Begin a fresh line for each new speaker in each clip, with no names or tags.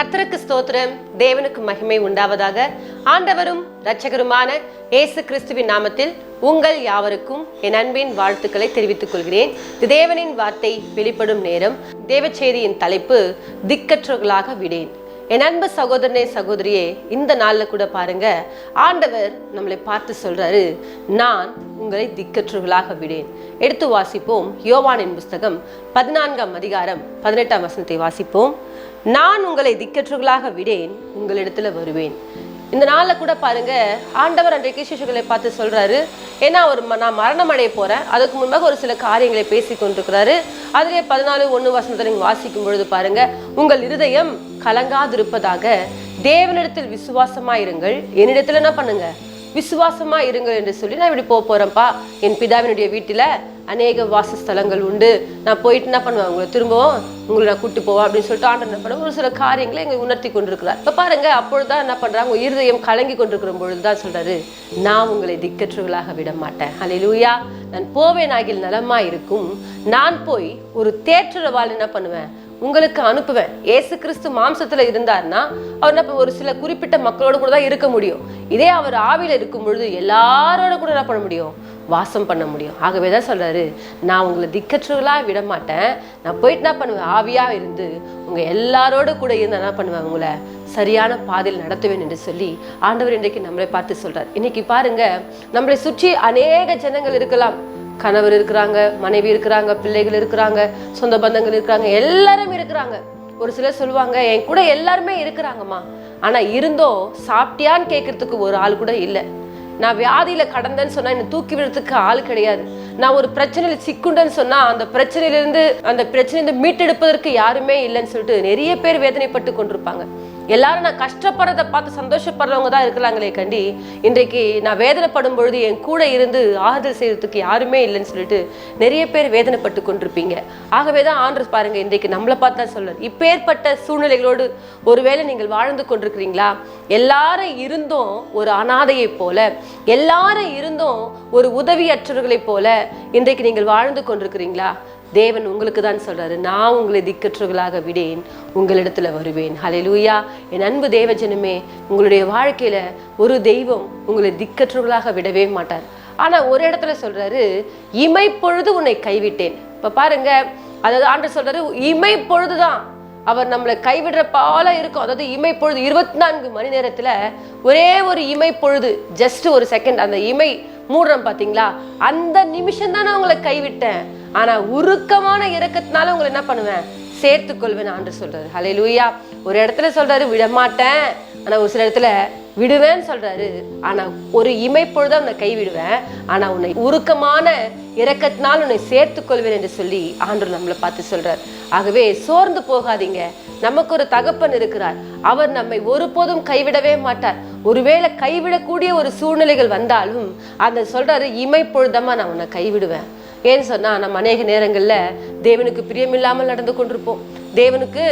கர்த்தருக்கு ஸ்தோத்திரம், தேவனுக்கு மகிமை உண்டாவதாக. ஆண்டவரும் இரட்சகருமான இயேசு கிறிஸ்துவின் நாமத்தில் உங்கள் யாவருக்கும் என் அன்பின் வாழ்த்துக்களை தெரிவித்துக் கொள்கிறேன். தேவனின் வார்த்தை வெளிப்படும் நேரம். தேவச்செய்தியின் தலைப்பு திக்கற்றவர்களாக விடேன். என் அன்பு சகோதரனே சகோதரியே, இந்த நாள்ல கூட பாருங்க, ஆண்டவர் நம்மளை பார்த்து சொல்றாரு, நான் உங்களை திக்கற்றவர்களாக விடேன். எடுத்து வாசிப்போம். யோவானின் புஸ்தகம் 14ஆம் அதிகாரம் 18ஆம் வசனத்தை வாசிப்போம். நான் உங்களை திக்கற்றவர்களாக விடேன், உங்களிடத்துல வருவேன். இந்த நாள்ல கூட பாருங்க, ஆண்டவர் அன்றைக்கு சிசுகளை பார்த்து சொல்றாரு, ஏன்னா நான் மரணம் அடைய போறேன், அதுக்கு முன்பாக ஒரு சில காரியங்களை பேசி கொண்டிருக்கிறாரு. அதிலே 14:1 வசனத்தை நீங்க வாசிக்கும் பொழுது பாருங்க, உங்கள் இருதயம் கலங்காதிருப்பதாக தேவனிடத்தில் விசுவாசமா இருங்கள், என்னிடத்துல என்ன பண்ணுங்க, விசுவாசமா இருங்கள் என்று சொல்லி நான் இப்படி போறேன்ப்பா. என் பிதாவினுடைய வீட்டில அநேக வாசஸ்தலங்கள் உண்டு, நான் போயிட்டு என்ன பண்ணுவேன், உங்களை திரும்பவும் உங்களை நான் கூட்டு போவேன் அப்படின்னு சொல்லிட்டு ஆண்டவர் என்ன பண்ணுவேன், ஒரு சில காரியங்களை எங்க உணர்த்தி கொண்டிருக்கிறார். இப்ப பாருங்க, அப்பொழுதுதான் என்ன பண்றாங்க, உங்க இருதயம் கலங்கி கொண்டிருக்கிற பொழுதுதான் சொல்றாரு, நான் உங்களை திக்கற்றவர்களாக விட மாட்டேன். ஹல்லேலூயா. நான் போவேன் ஆகில் நலமா இருக்கும், நான் போய் ஒரு தேற்றரவாள் என்ன பண்ணுவேன், உங்களுக்கு அனுப்புவேன். ஏசு கிறிஸ்து மாம்சத்துல இருந்தாருன்னா அவர் என்ன ஒரு சில குறிப்பிட்ட மக்களோட கூட தான் இருக்க முடியும். இதே அவர் ஆவியில இருக்கும் பொழுது எல்லாரோட கூட என்ன பண்ண முடியும், வாசம் பண்ண முடியும். ஆகவேதான் சொல்றாரு, நான் உங்களை திக்கற்றவர்களா விட மாட்டேன், நான் போயிட்டு என்ன பண்ணுவேன், ஆவியா இருந்து உங்க எல்லாரோட கூட இருந்து என்ன பண்ணுவேன், உங்களை சரியான பாதையில் நடத்துவேன் என்று சொல்லி ஆண்டவர் இன்றைக்கு நம்மளை பார்த்து சொல்றார். இன்னைக்கு பாருங்க, நம்மளை சுற்றி அநேக ஜனங்கள் இருக்கலாம். கணவர் இருக்கிறாங்க, மனைவி இருக்கிறாங்க, பிள்ளைகள் இருக்கிறாங்க, சொந்த பந்தங்கள் இருக்கிறாங்க, எல்லாரும் இருக்கிறாங்க. ஒரு சிலர் சொல்லுவாங்க, என் கூட எல்லாருமே இருக்கிறாங்கம்மா, ஆனா இருந்தோ சாப்பிட்டியான்னு கேட்கறதுக்கு ஒரு ஆள் கூட இல்லை. நான் வியாதியில கடந்தேன்னு சொன்னா என்னை தூக்கி விடுறதுக்கு ஆள் கிடையாது. நான் ஒரு பிரச்சனையில சிக்குண்டேன்னு சொன்னா அந்த பிரச்சனையிலிருந்து மீட்டெடுப்பதற்கு யாருமே இல்லைன்னு சொல்லிட்டு நிறைய பேர் வேதனைப்பட்டு கொண்டிருப்பாங்க. எல்லாரும் நான் கஷ்டப்படுறதை பார்த்து சந்தோஷப்படுறவங்க தான் இருக்கிறாங்களே கண்டி, இன்றைக்கு நான் வேதனைப்படும் பொழுது என் கூட இருந்து ஆறுதல் செய்யறதுக்கு யாருமே இல்லைன்னு சொல்லிட்டு நிறைய பேர் வேதனைப்பட்டு கொண்டிருப்பீங்க. ஆகவேதான் ஆண்டவர் பாருங்க, இன்றைக்கு நம்மளை பார்த்தா சொல்றாரு, இப்பேற்பட்ட சூழ்நிலைகளோடு ஒருவேளை நீங்கள் வாழ்ந்து கொண்டிருக்கிறீங்களா? எல்லாரும் இருந்தும் ஒரு அனாதையை போல, எல்லாரும் இருந்தும் ஒரு உதவியற்றவர்களை போல இன்றைக்கு நீங்கள் வாழ்ந்து கொண்டிருக்கிறீங்களா? தேவன் உங்களுக்கு தான் சொல்றாரு, நான் உங்களை திக்கற்றவர்களாக விடேன், உங்களிடத்துல வருவேன். ஹல்லேலூயா. என் அன்பு தேவஜனமே, உங்களுடைய வாழ்க்கையில ஒரு தெய்வம் உங்களை திக்கற்றவர்களாக விடவே மாட்டார். ஆனா ஒரு இடத்துல சொல்றாரு, இமைப்பொழுது உன்னை கைவிட்டேன். இப்ப பாருங்க, அதாவது ஆண்டவர் சொல்றாரு, இமைப்பொழுதுதான் அவர் நம்மளை கைவிடுற பால இருக்கும். அதாவது இமைப்பொழுது 24 மணி நேரத்துல ஒரே ஒரு இமைப்பொழுது, ஜஸ்ட் ஒரு செகண்ட், அந்த இமை மூடுறோம் பாத்தீங்களா, அந்த நிமிஷம் தான் நான் உங்களை கைவிட்டேன். ஆனா உருக்கமான இரக்கத்தினால உங்களை என்ன பண்ணுவேன், சேர்த்துக் கொள்வேன் ஆண்டு சொல்றாரு. ஹல்லேலூயா. ஒரு இடத்துல சொல்றாரு விடமாட்டேன், ஆனா ஒரு சில இடத்துல விடுவேன்னு சொல்றாரு. ஆனா ஒரு இமைப்பொழுது உன்னை கைவிடுவேன், ஆனா உன்னை உருக்கமான இரக்கத்தினால் உன்னை சேர்த்துக் கொள்வேன் என்று சொல்லி ஆண்டவர் நம்மளை பார்த்து சொல்றார். ஆகவே சோர்ந்து போகாதீங்க, நமக்கு ஒரு தகப்பன் இருக்கிறார், அவர் நம்மை ஒருபோதும் கைவிடவே மாட்டார். ஒருவேளை கைவிடக்கூடிய ஒரு சூழ்நிலைகள் வந்தாலும் அந்த சொல்றாரு, இமைப்பொழுதமா நான் உன்னை கைவிடுவேன். ஏன்னு சொன்னா, நம்ம அநேக நேரங்கள்ல தேவனுக்கு பிரியமில்லாமல் நடந்து கொண்டிருப்போம், தேவனுக்கு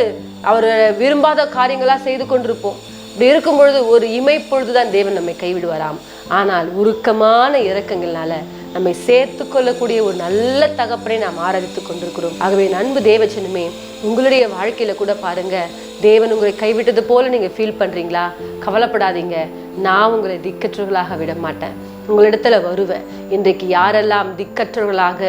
அவர் விரும்பாத காரியங்களா செய்து கொண்டிருப்போம். இப்படி இருக்கும் பொழுது ஒரு இமைப்பொழுதுதான் தேவன் நம்மை கைவிடுவாராம். ஆனால் உருக்கமான இரக்கங்கள்னால நம்மை சேர்த்து கொள்ளக்கூடிய ஒரு நல்ல தகப்பனை நாம் ஆராதித்துக் கொண்டிருக்கிறோம். ஆகவே அன்பு தேவஜனமே, உங்களுடைய வாழ்க்கையில கூட பாருங்க, தேவன் உங்களை கைவிட்டது போல நீங்க ஃபீல் பண்றீங்களா? கவலைப்படாதீங்க, நான் உங்களை திக்கற்றவர்களாக விட மாட்டேன், உங்களிடத்துல வருவேன். இன்றைக்கு யாரெல்லாம் திக்கற்றவர்களாக,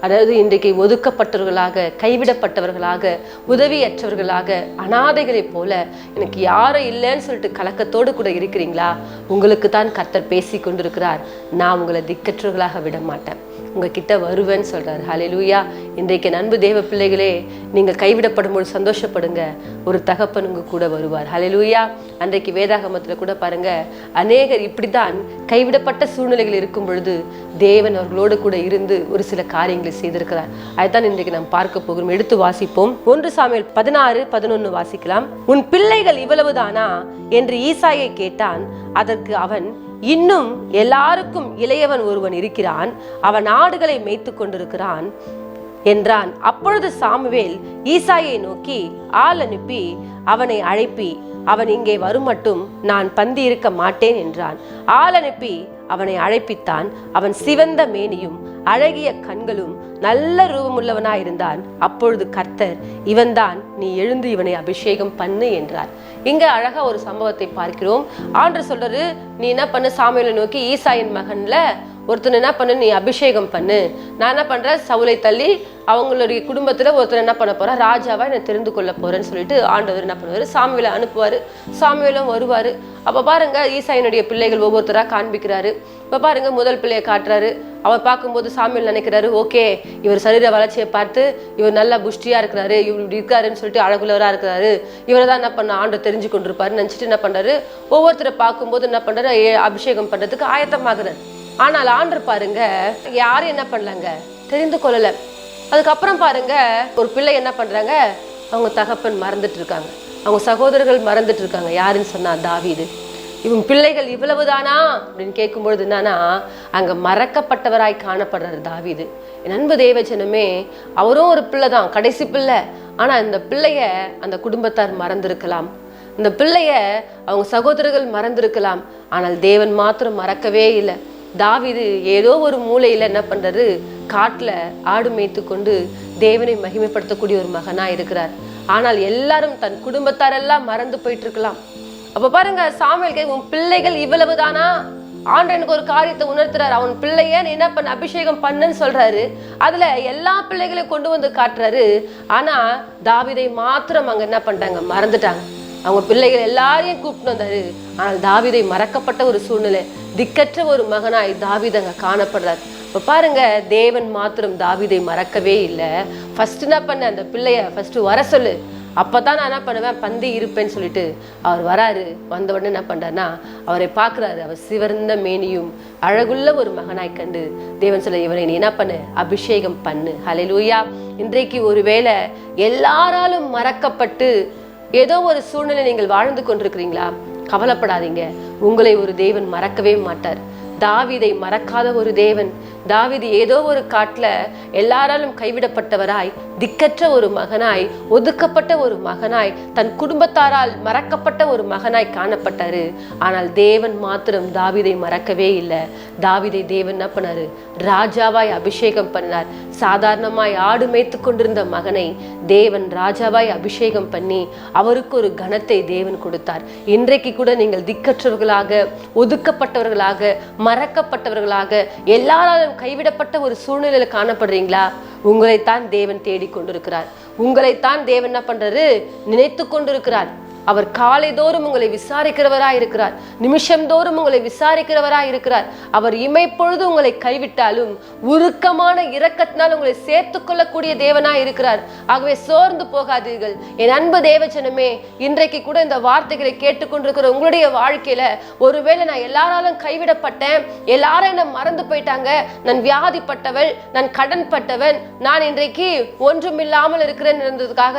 அதாவது இன்றைக்கு ஒதுக்கப்பட்டவர்களாக, கைவிடப்பட்டவர்களாக, உதவியற்றவர்களாக, அனாதைகளை போல எனக்கு யாரும் இல்லைன்னு சொல்லிட்டு கலக்கத்தோடு கூட இருக்கிறீங்களா? உங்களுக்கு தான் கர்த்தர் பேசி கொண்டிருக்கிறார், நான் உங்களை திக்கற்றவர்களாக விட மாட்டேன், உங்ககிட்ட வருவேன்னு சொல்றாரு. ஹல்லேலூயா. இன்றைக்கு அன்பு தேவ பிள்ளைகளே, நீங்க கைவிடப்படும் போது சந்தோஷப்படுங்க, ஒரு தகப்பன் உங்க கூட வருவார். ஹல்லேலூயா. அன்றைக்கு வேதாகமத்துல கூட பாருங்க, அநேகர் இப்படித்தான் கைவிடப்பட்ட சூழ்நிலைகள் இருக்கும் பொழுது தேவன் அவர்களோடு கூட இருந்து ஒரு சில காரியங்களை செய்திருக்கிறார். அதுதான் இன்றைக்கு நாம் பார்க்க போகிறோம். எடுத்து வாசிப்போம். 1 சாமுவேல் 16:11 வாசிக்கலாம். உன் பிள்ளைகள் இவ்வளவுதானா என்று ஈசாயை கேட்டான். அதற்கு அவன், இன்னும் எல்லாருக்கும் இளையவன் ஒருவன் இருக்கிறான், அவன் ஆடுகளை மேய்த்து கொண்டிருக்கிறான் என்றான். அப்பொழுது சாமுவேல் ஈசாயை நோக்கி ஆள் அனுப்பி அவனை அழைப்பி அவன் இங்கே வரும் மட்டும் நான் பந்தி இருக்க மாட்டேன் என்றான். ஆள் அனுப்பி அவனை அழைப்பித்தான். அவன் சிவந்த மேனியும் அழகிய கண்களும் நல்ல ரூபமுள்ளவனாயிருந்தான். அப்பொழுது கர்த்தர், இவன்தான், நீ எழுந்து இவனை அபிஷேகம் பண்ணு என்றார். இங்க அழகா ஒரு சம்பவத்தை பார்க்கிறோம். ஆண்டவர் சொல்றாரு, நீ என்ன பண்ணு, சாமுவேலை நோக்கி ஈசாயின் மகன்ல ஒருத்தன் என்ன பண்ணு, நீ அபிஷேகம் பண்ணு. நான் என்ன பண்றேன், சவுலை தள்ளி அவங்களுடைய குடும்பத்துல ஒருத்தர் என்ன பண்ண போறேன், ராஜாவா என்னை தெரிந்து கொள்ள போறேன்னு சொல்லிட்டு ஆண்டவர் என்ன பண்ணுவாரு, சாமுவேலை அனுப்புவாரு. சாமுவேலும் வருவாரு. அப்ப பாருங்க, ஈசாயினுடைய பிள்ளைகள் ஒவ்வொருத்தரா காண்பிக்கிறாரு. இப்ப பாருங்க, முதல் பிள்ளையை காட்டுறாரு. அவர் பார்க்கும்போது சாமுவேல் நினைக்கிறாரு, ஓகே, இவர் சரீர வளர்ச்சியை பார்த்து இவர் நல்லா புஷ்டியா இருக்கிறாரு, இவர் இப்படி இருக்காருன்னு சொல்லிட்டு அழகுள்ளவரா இருக்கிறாரு, இவரை தான் என்ன பண்ண ஆண்டு தெரிஞ்சு கொண்டிருப்பாருன்னு நினைச்சிட்டு என்ன பண்றாரு, ஒவ்வொருத்தரை பார்க்கும்போது என்ன பண்றாரு, அபிஷேகம் பண்றதுக்கு ஆயத்தமாகிறார். ஆனால் ஆண்டவர் பாருங்க, யாரும் என்ன பண்ணலங்க, தெரிந்து கொள்ளல. அதுக்கப்புறம் பாருங்க, ஒரு பிள்ளை என்ன பண்றாங்க, அவங்க தகப்பன் மறந்துட்டு இருக்காங்க, அவங்க சகோதரர்கள் மறந்துட்டு இருக்காங்க. யாருன்னு சொன்னா தாவீது. இவங்க பிள்ளைகள் இவ்வளவுதானா அப்படின்னு கேட்கும்பொழுது என்னன்னா, அங்க மறக்கப்பட்டவராய் காணப்படுறாரு தாவீது. என் அன்பு தேவஜனமே, அவரும் ஒரு பிள்ளை தான், கடைசி பிள்ளை. ஆனா இந்த பிள்ளைய அந்த குடும்பத்தார் மறந்திருக்கலாம், இந்த பிள்ளைய அவங்க சகோதரர்கள் மறந்திருக்கலாம். ஆனால் தேவன் மாத்திரம் மறக்கவே இல்லை. தாவீது ஏதோ ஒரு மூலையில என்ன பண்றாரு, காட்டுல ஆடு மேய்த்து கொண்டு தேவனை மகிமைப்படுத்தக்கூடிய ஒரு மகனா இருக்கிறார். ஆனால் எல்லாரும் தன் குடும்பத்தாரெல்லாம் மறந்து போயிட்டு இருக்கலாம். அப்ப பாருங்க, சாமுவேல், உன் பிள்ளைகள் இவ்வளவுதானா? ஆண்டவர் எனக்கு ஒரு காரியத்தை உணர்த்துறாரு. அவன் பிள்ளைய நீ என்ன பண்ண, அபிஷேகம் பண்ணுன்னு சொல்றாரு. அதுல எல்லா பிள்ளைகளையும் கொண்டு வந்து காட்டுறாரு. ஆனா தாவீதை மாத்திரம் அங்க என்ன பண்ணிட்டாங்க, மறந்துட்டாங்க. அவங்க பிள்ளைகள் எல்லாரையும் கூப்பிட்டு வந்தாரு. ஆனால் தாவீதை மறக்கப்பட்ட ஒரு சூழ்நிலை, திக்கற்ற ஒரு மகனாய் தாவீது அங்க காணப்படுறாரு. இப்ப பாருங்க, தேவன் மாத்திரம் தாவீதை மறக்கவே இல்லை. ஃபர்ஸ்ட் என்ன பண்ண, அந்த பிள்ளைய ஃபர்ஸ்ட் வர சொல்லு, அப்பதான் நான் என்ன பண்ணுவேன், பந்தி இருப்பேன்னு சொல்லிட்டு அவர் வராரு. வந்த உடனே என்ன பண்றாருன்னா, அவரை பார்க்கிறாரு. அவர் சிவந்த மேனியும் அழகுள்ள ஒரு மகனாய் கண்டு தேவன் சொல்ல, இவனை நீ என்ன பண்ணு, அபிஷேகம் பண்ணு. ஹல்லேலூயா. இன்றைக்கு ஒருவேளை எல்லாராலும் மறக்கப்பட்டு ஏதோ ஒரு சூழ்நிலை நீங்கள் வாழ்ந்து கொண்டிருக்கிறீங்களா? கவலைப்படாதீங்க, உங்களை ஒரு தேவன் மறக்கவே மாட்டார். தாவீதை மறக்காத ஒரு தேவன். தாவீது ஏதோ ஒரு காட்டுல எல்லாராலும் கைவிடப்பட்டவராய், திக்கற்ற ஒரு மகனாய், ஒதுக்கப்பட்ட ஒரு மகனாய், தன் குடும்பத்தாரால் மறக்கப்பட்ட ஒரு மகனாய் காணப்பட்டாரு. ஆனால் தேவன் மாத்திரம் தாவீதை மறக்கவே இல்லை. தாவீதை தேவன் என்ன பண்ணாரு, ராஜாவாய் அபிஷேகம் பண்ணார். சாதாரணமாய் ஆடு மேய்த்து கொண்டிருந்த மகனை தேவன் ராஜாவாய் அபிஷேகம் பண்ணி அவருக்கு ஒரு கனத்தை தேவன் கொடுத்தார். இன்றைக்கு கூட நீங்கள் திக்கற்றவர்களாக, ஒதுக்கப்பட்டவர்களாக, மறக்கப்பட்டவர்களாக, எல்லாராலும் கைவிடப்பட்ட ஒரு சூழ்நிலையில காணப்படுறீங்களா? உங்களைத்தான் தேவன் தேடி கொண்டிருக்கிறார். உங்களைத்தான் தேவன் என்ன பண்றாரு, நினைத்து கொண்டிருக்கிறார். அவர் காலை தோறும் உங்களை விசாரிக்கிறவராய் இருக்கிறார். நிமிஷம் தோறும் உங்களை விசாரிக்கிறவராய் இருக்கிறார். அவர் இமைப்பொழுது உங்களை கைவிட்டாலும் உருக்கமான இரக்கத்தினால் உங்களை சேர்த்து கொள்ளக்கூடிய தேவனாய் இருக்கிறார். ஆகவே சோர்ந்து போகாதீர்கள். என் அன்பு தேவஜனமே, இன்றைக்கு கூட இந்த வார்த்தைகளை கேட்டுக்கொண்டிருக்கிற உங்களுடைய வாழ்க்கையில, ஒருவேளை நான் எல்லாராலும் கைவிடப்பட்டேன், எல்லாரும் என்ன மறந்து போயிட்டாங்க, நான் வியாதிப்பட்டவள், நான் கடன் பட்டவன், நான் இன்றைக்கு ஒன்றும் இல்லாமல் இருக்கிறேன் இருந்ததுக்காக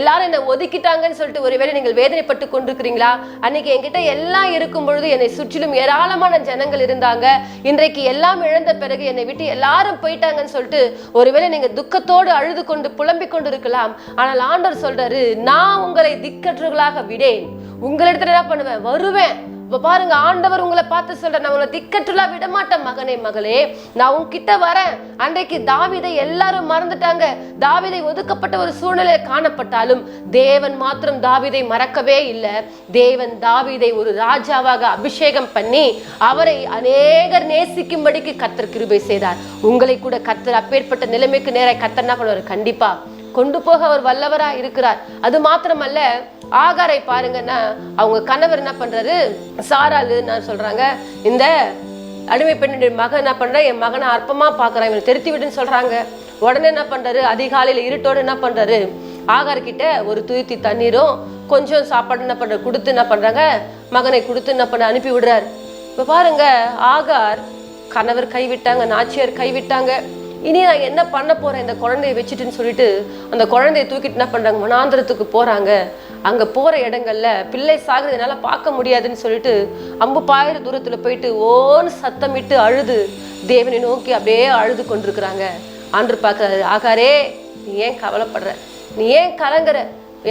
எல்லாரும் என்ன ஒதுக்கிட்டாங்கன்னு சொல்லிட்டு ஒருவேளை நீங்கள் வேதனைப்பட்டு கொண்டிருக்கிறீங்களா? அன்னைக்கு என்கிட்ட எல்லாம் இருக்கும் பொழுது என்னை சுற்றிலும் ஏராளமான ஜனங்கள் இருந்தாங்க, இன்றைக்கு எல்லாம் இழந்த பிறகு என்னை விட்டு எல்லாரும் போயிட்டாங்கன்னு சொல்லிட்டு ஒருவேளை நீங்க துக்கத்தோடு அழுது கொண்டு புலம்பிக் கொண்டு இருக்கலாம். ஆனால் ஆண்டவர் சொல்றாரு, நான் உங்களை திக்கற்றவர்களாக விடேன், உங்களிடத்துல என்ன பண்ணுவேன், வருவேன். இப்ப பாருங்க, ஆண்டவர் உங்களை பார்த்து சொல்ற, நான் உங்களை திக்கற்றுலா விடமாட்டேன் மகனே, மகளே, நான் உன்கிட்ட வரேன். அன்றைக்கு தாவீதை எல்லாரும் மறந்துட்டாங்க, தாவீதை ஒதுக்கப்பட்ட ஒரு சூழ்நிலை காணப்பட்டாலும் தேவன் மாத்திரம் தாவீதை மறக்கவே இல்லை. தேவன் தாவீதை ஒரு ராஜாவாக அபிஷேகம் பண்ணி அவரை அநேகர் நேசிக்கும்படிக்கு கர்த்தர் கிருபை செய்தார். உங்களை கூட கர்த்தர் அப்பேற்பட்ட நிலைமைக்கு நேராக கர்த்தர் என்ன பண்ணுவார், கண்டிப்பா கொண்டு போக அவர் வல்லவரா இருக்கிறார். அது மாத்திரமல்ல, ஆகாரை பாருங்கன்னா, அவங்க கணவர் என்ன பண்றாரு, சாராளு நான் சொல்றாங்க, இந்த அடிமை பெண்ணுடைய மகன் என்ன பண்ற, என் மகனை அற்பமா பாக்குறான், இவனை தெரித்தி விடுன்னு சொல்றாங்க. உடனே என்ன பண்றாரு, அதிகாலையில இருட்டோடு என்ன பண்றாரு, ஆகார் கிட்ட ஒரு துருத்தி தண்ணீரும் கொஞ்சம் சாப்பாடு என்ன பண்ற கொடுத்து என்ன பண்றாங்க, மகனை கொடுத்து என்ன பண்ண அனுப்பி விடுறாரு. இப்ப பாருங்க, ஆகார் கணவர் கைவிட்டாங்க, நாச்சியார் கைவிட்டாங்க, இனி நான் என்ன பண்ண போறேன் இந்த குழந்தைய வச்சுட்டுன்னு சொல்லிட்டு அந்த குழந்தைய தூக்கிட்டு என்ன பண்றாங்க, வனாந்திரத்துக்கு போறாங்க. அங்க போற இடங்கள்ல பிள்ளை சாகுறது என்னால பார்க்க முடியாதுன்னு சொல்லிட்டு 50,000 தூரத்துல போயிட்டு ஓன்னு சத்தமிட்டு அழுது தேவனை நோக்கி அப்படியே அழுது கொண்டிருக்கிறாங்க. ஆண்டவர் பார்க்கறாரு, ஆகாரே, நீ ஏன் கவலைப்படுற, நீ ஏன் கலங்குற,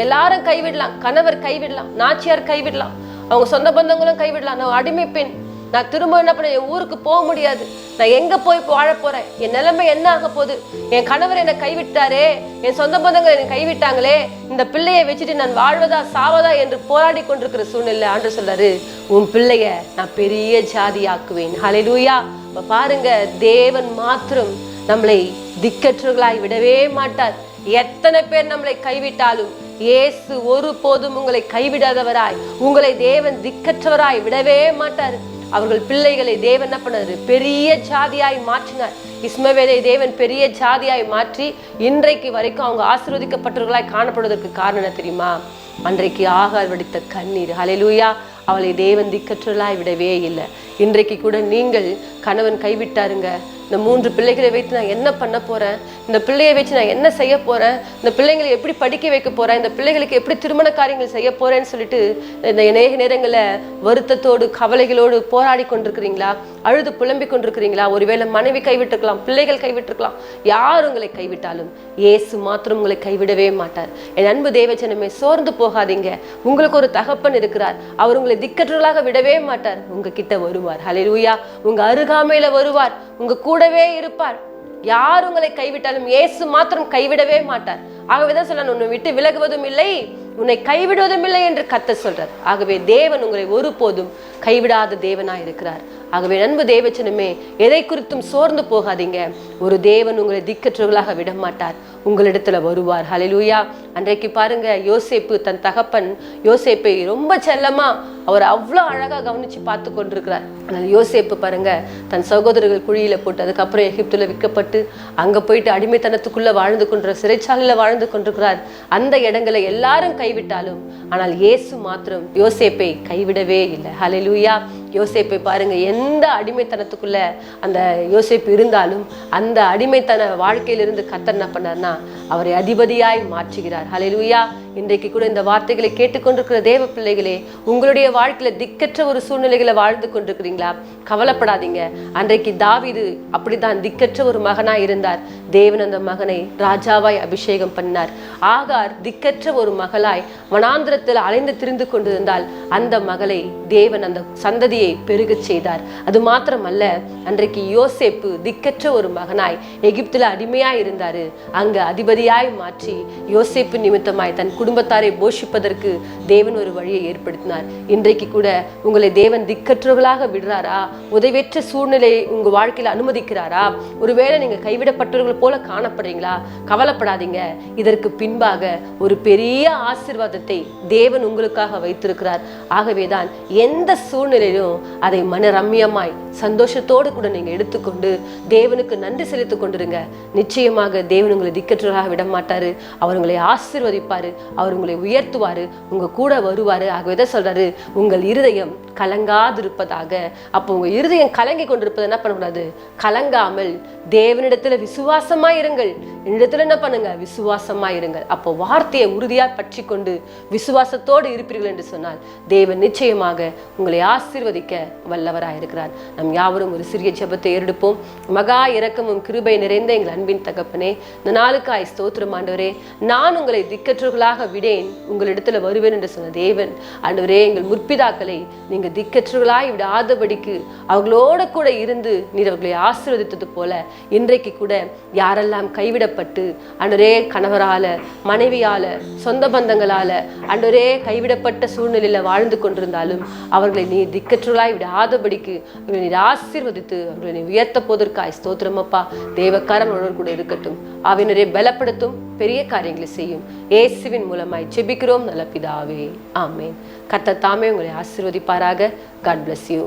எல்லாரும் கைவிடலாம், கணவர் கைவிடலாம், நாச்சியார் கைவிடலாம், அவங்க சொந்த பந்தங்களும் கைவிடலாம். நான் அடிமை பெண், நான் திரும்ப என்ன பண்ண, என் ஊருக்கு போக முடியாது, நான் எங்க போய் வாழ போறேன், என் நிலைமை என்ன ஆக போகுது, என் கணவர் என்னை கைவிட்டாரே, என் சொந்த பந்தங்கள் என்னை கைவிட்டாங்களே, இந்த பிள்ளையை வச்சுட்டு நான் வாழ்வதா சாவதா என்று போராடி கொண்டிருக்கிற சூழ்நிலை ஆண்டு சொல்றாரு, உன் பிள்ளைய நான் பெரிய ஜாதி ஆக்குவேன். ஹல்லேலூயா. பாருங்க, தேவன் மாத்திரம் நம்மளை திக்கற்றவர்களாய் விடவே மாட்டார். எத்தனை பேர் நம்மளை கைவிட்டாலும் இயேசு ஒரு போதும் உங்களை கைவிடாதவராய், உங்களை தேவன் திக்கற்றவராய் விடவே மாட்டார். அவர்கள் பிள்ளைகளை தேவன் என்ன பண்ணாரு, பெரிய ஜாதியாய் மாற்றினார். இஸ்மவேலை தேவன் பெரிய ஜாதியாய் மாற்றி இன்றைக்கு வரைக்கும் அவங்க ஆசீர்வதிக்கப்பட்டவர்களாய் காணப்படுவதற்கு காரணம் என்ன தெரியுமா? அன்றைக்கு ஆகார் வடித்த கண்ணீர். ஹல்லேலூயா. அவளை தேவன் திக்கற்றவர்களாய் விடவே இல்லை. இன்றைக்கு கூட நீங்கள் கணவன் கைவிட்டாருங்க, இந்த 3 பிள்ளைகளை வைத்து நான் என்ன பண்ண போறேன், இந்த பிள்ளையை வச்சு நான் என்ன செய்ய போறேன், இந்த பிள்ளைங்களை எப்படி படிக்க வைக்க போறேன், இந்த பிள்ளைகளுக்கு எப்படி திருமண காரியங்கள் செய்ய போறேன்னு சொல்லிட்டு இந்த அநேக நேரங்களில் வருத்தத்தோடு கவலைகளோடு போராடி கொண்டிருக்கிறீங்களா? அழுது புலம்பிக் கொண்டிருக்கிறீங்களா? ஒருவேளை மனைவி கைவிட்டுருக்கலாம், பிள்ளைகள் கைவிட்டுருக்கலாம். யார் உங்களை கைவிட்டாலும் இயேசு மாத்திரம் உங்களை கைவிடவே மாட்டார். என் அன்பு தேவஜனமே, சோர்ந்து போகாதீங்க. உங்களுக்கு ஒரு தகப்பன் இருக்கிறார். அவர் உங்களை திக்கற்றவர்களாக விடவே மாட்டார். உங்ககிட்ட வருவார். ஹல்லேலூயா. உங்க அருகாமையில வருவார், உங்க கூடவே இருப்பார். யார் உங்களை கைவிட்டாலும் இயேசு மாத்திரம் கைவிடவே மாட்டார். ஆகவேதான் சொல்ல, உன்னை விட்டு விலகுவதும் இல்லை, உன்னை கைவிடுவதும் இல்லை என்று கர்த்தர் சொல்றார். ஆகவே தேவன் உங்களை ஒருபோதும் கைவிடாத தேவனாய் இருக்கிறார். ஆகவே அன்பு தேவச்சனமே, எதை குறித்தும் சோர்ந்து போகாதீங்க. ஒரு தேவன் உங்களை திக்கற்றவர்களாக விட மாட்டார், உங்களிடத்துல வருவார். ஹல்லேலூயா. அன்றைக்கு பாருங்க, யோசேப்பு தன் தகப்பன் யோசேப்பை ரொம்ப செல்லமா அவர் அவ்வளோ அழகா கவனிச்சு பார்த்து கொண்டிருக்கிறார். ஆனால் யோசேப்பு பாருங்க, தன் சகோதரர்கள் குழியில போட்டு அதுக்கப்புறம் எகிப்துல விற்கப்பட்டு அங்க போயிட்டு அடிமைத்தனத்துக்குள்ள வாழ்ந்து கொண்ட சிறைச்சாலையில வாழ்ந்து கொண்டிருக்கிறார். அந்த இடங்களை எல்லாரும் கைவிட்டாலும் ஆனால் இயேசு மாத்திரம் யோசேப்பை கைவிடவே இல்லை. ஹல்லேலூயா. யோசேப்பை பாருங்க, எந்த அடிமைத்தனத்துக்குள்ள அந்த யோசேப்பு இருந்தாலும் அந்த அடிமைத்தன வாழ்க்கையிலிருந்து கர்த்தர் என்ன பண்ணார்னா அவரை அதிபதியாய் மாற்றுகிறார். ஹல்லேலூயா. இன்றைக்கு கூட இந்த வார்த்தைகளை கேட்டுக்கொண்டிருக்கிற தேவ பிள்ளைகளே, உங்களுடைய வாழ்க்கையில திக்கற்ற ஒரு சூழ்நிலைகளை வாழ்ந்து கொண்டிருக்கிறீங்களா? கவலைப்படாதீங்க. அன்றைக்கு தாவீது அப்படித்தான் திக்கற்ற ஒரு மகனாய் இருந்தார். தேவன் அந்த மகனை ராஜாவாய் அபிஷேகம் பண்ணார். ஆகார் திக்கற்ற ஒரு மகளாய் வனாந்திரத்தில் அலைந்து திரிந்து கொண்டிருந்தால் அந்த மகளை தேவன் அந்த சந்ததியை பெருகச் செய்தார். அது மாத்திரமல்ல, அன்றைக்கு யோசேப்பு திக்கற்ற ஒரு மகனாய் எகிப்துல அடிமையாய் இருந்தாரு. அங்க அதிபதியாய் மாற்றி யோசேப்பு நிமித்தமாய் தன் குடும்பத்தாரை போஷிப்பதற்கு தேவன் ஒரு வழியை ஏற்படுத்தினார். இன்றைக்கு கூட உங்களை தேவன் திக்கற்றவர்களாக விடுறாரா? உதவியற்ற சூழ்நிலை உங்க வாழ்க்கையில அனுமதிக்கிறாரா? ஒருவேளை நீங்க கைவிடப்பட்டவர்கள் போல காணப்படுறீங்களா? கவலைப்படாதீங்க. இதற்கு பின்பாக ஒரு பெரிய ஆசீர்வாதத்தை தேவன் உங்களுக்காக வைத்திருக்கிறார். ஆகவேதான் எந்த சூழ்நிலையிலும் அதை மன ரம்மியமாய் சந்தோஷத்தோடு கூட நீங்க எடுத்துக்கொண்டு தேவனுக்கு நன்றி செலுத்திக் கொண்டிருங்க. நிச்சயமாக தேவன் உங்களை திக்கற்றவர்களாக விட மாட்டாரு. அவர் உங்களை ஆசீர்வதிப்பாரு, அவர் உங்களை உயர்த்துவாரு, உங்க கூட வருவாரு. ஆகவே சொல்றாரு, உங்கள் இருதயம் கலங்காதிருப்பதாக. அப்போ உங்க இருதயம் கலங்கி கொண்டிருப்பது என்ன பண்ணக்கூடாது? கலங்காமல் தேவனிடத்துல விசுவாசமா இருங்கள். என்னிடத்துல என்ன பண்ணுங்க? விசுவாசமா இருங்கள். அப்போ வார்த்தையை உறுதியா பற்றி கொண்டு விசுவாசத்தோடு இருப்பீர்கள் என்று சொன்னால் தேவன் நிச்சயமாக உங்களை ஆசீர்வதிக்க வல்லவராயிருக்கிறார். நம் யாவரும் ஒரு சிறிய ஜெபத்தை ஏறெடுப்போம். மகா இரக்கமும் கிருபை நிறைந்த எங்கள் அன்பின் தகப்பனே, இந்த நாளுக்காய் ஸ்தோத்திரம் ஆண்டவரே. நான் உங்களை திக்கற்றவர்களாக விடேன், உங்களிடத்துல வருவேன் என்று சொன்ன தேவன் ஆண்டவரே, எங்கள் முற்பிதாக்களை நீங்க திக்கற்றவர்களாய் விடாதபடிக்கு அவர்களோட கூட இருந்து நீர் அவர்களை ஆசீர்வதித்தது போல இன்றைக்கு கூட யாரெல்லாம் கைவிடப்பட்டு ஆண்டவரே கணவரால, மனைவியால, சொந்த பந்தங்களால ஆண்டவரே கைவிடப்பட்ட சூழ்நிலையில வாழ்ந்து கொண்டிருந்தாலும் அவர்களை நீ திக்கற்றவர்களாய் விடாதபடிக்கு அவர்களை நீர் ஆசீர்வதித்து அவர்களை நீ உயர்த்த போதற்காய் ஸ்தோத்திரம் அப்பா. தேவக்காரன் உணர்வு கூட இருக்கட்டும். அவையினரை பலப்படுத்தும், பெரிய காரியங்களை செய்யும். இயேசுவின் மூலமாய் ஜெபிக்கிறோம் நல்ல பிதாவே, ஆமென். கர்த்தர் தாமே உங்களை ஆசீர்வதிப்பாராக. God bless you.